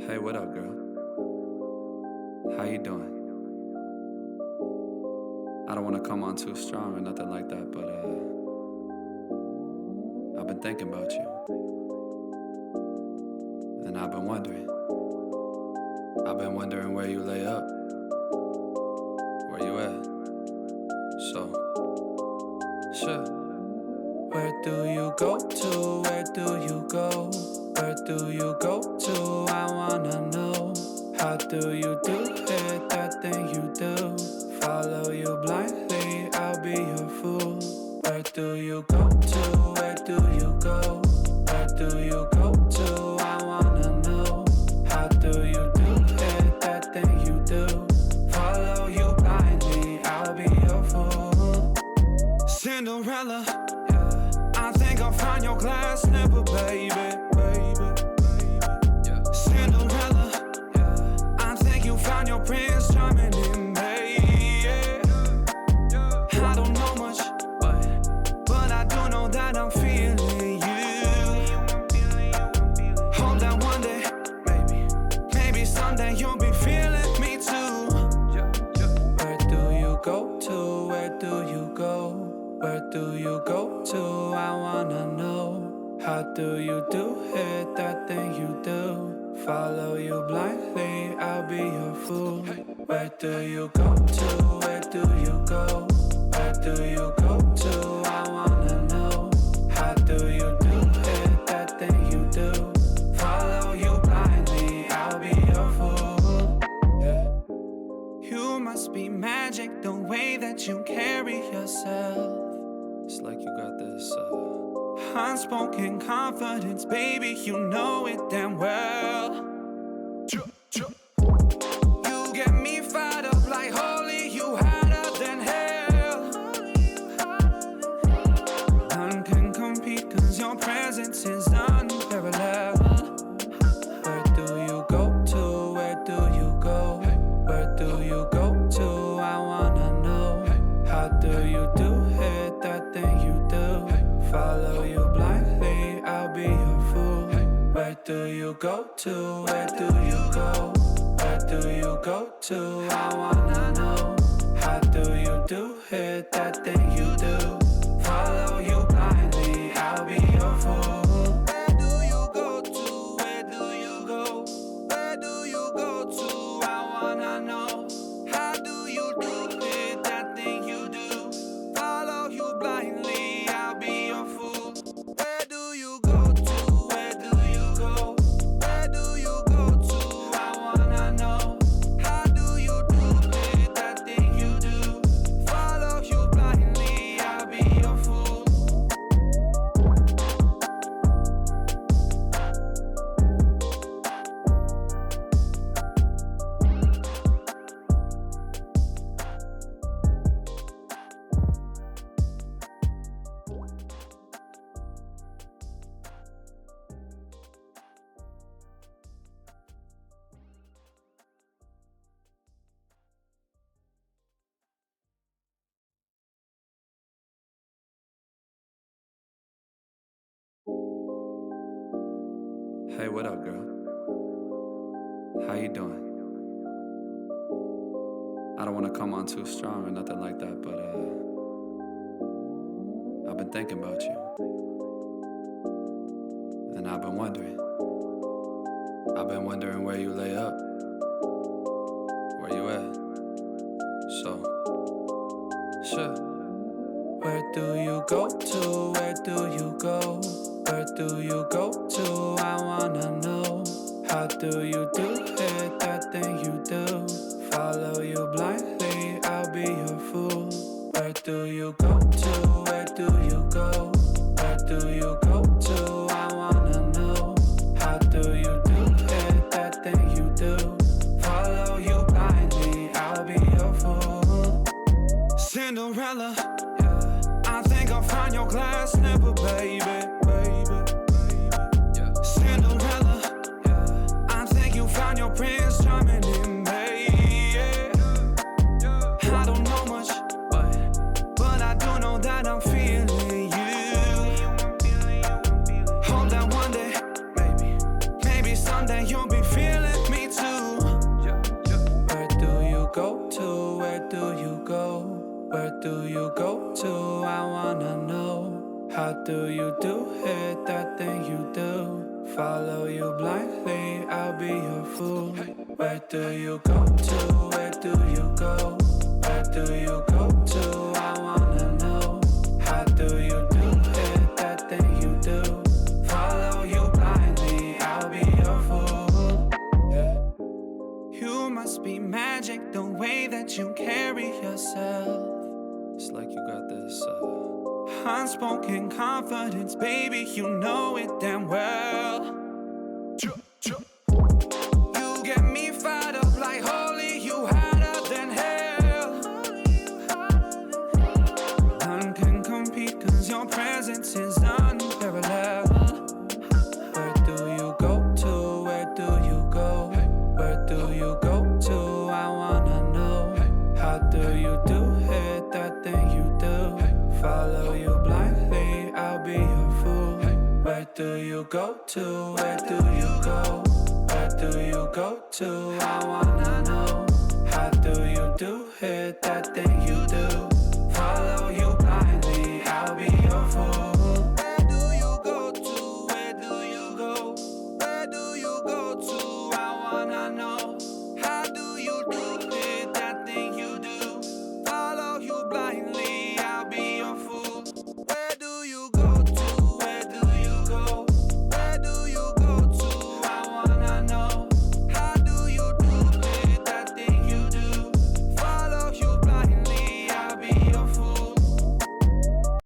Hey, what up, girl? How you doing? I don't want to come on too strong or nothing like that, but I've been thinking about you. And I've been wondering where you lay up. Where you at? So, sure. Where do you go to? Where do you go? Where do you go to? I wanna know. How do you do it? That thing you do. Follow you blindly, I'll be your fool. Where do you go to? Where do you go? Where do you go to? I wanna know. How do you do it? That thing you do. Follow you blindly, I'll be your fool. Cinderella, I think I'll find your glass slipper, baby. Cinderella, I think you found your prince charming in me. I don't know much, but I do know that I'm feeling you. Hope that one day, maybe someday you'll be feeling me too. Where do you go to? Where do you go? Where do you go to? I wanna know. How do you do it? That thing you do. Follow you blindly, I'll be your fool. Where do you go to? Where do you go? Where do you go to? I wanna know. How do you do it? That thing you do. Follow you blindly, I'll be your fool. You must be magic, the way that you carry yourself. It's like you got this unspoken confidence, baby, you know it damn well. You get me fired up like holy, you hotter than hell. None can compete cause your presence is unparalleled. Where do you go to? Where do you go? Where do you go to? I wanna know. How do you do it? That thing you do. Follow you blindly, I'll be your fool. Where do you go to? Where do you go? Where do you go to? I wanna know. How do you do it? That thing you do. Follow you blindly, I'll be your fool. Where do you go to? Where do you go? Where do you go to? I wanna know. How do you do it? That thing you do. Follow you blindly, I'll be your fool. Where do you go to? Where do you go? Where do you go to? I wanna know. How do you do it? That thing you do. Follow you blindly, I'll be your fool. Hey, what up, girl? How you doing? I don't want to come on too strong or nothing like that, but I've been thinking about you. And I've been wondering where you lay up. Where you at? So, sure. Where do you go to? Where do you go? Where do you go to? I wanna know. How do you do it? That thing you do. Follow you blindly, I'll be your fool. Where do you go to? Where do you go? Where do you go to? I wanna know. How do you do it? That thing you do. Follow you blindly, I'll be your fool. Cinderella, I think I'll find your glass slipper, baby. Cinderella, I think you found your prince charming in me. I don't know much, but I do know that I'm feeling you. Hope that one day, maybe someday you'll be feeling do you go to? I wanna know. How do you do it, that thing you do? Follow you blindly, I'll be your fool. Where do you go to? Where do you go? Where do you go to? I wanna know. How do you do it, that thing you do? Follow you blindly, I'll be your fool. You must be magic, the way that you carry yourself. It's like you got this unspoken confidence, baby, you know it damn well. You get me fired up like holy, you hotter than hell. None can compete, cause your presence is unparalleled. Where do you go to? Where do you go? Where do you go to? I wanna know. How do you do it, that thing you do? Follow you blindly, I'll be your fool. Where do you go to? Where do you go? Where do you go to? I wanna know. How do you do it, that thing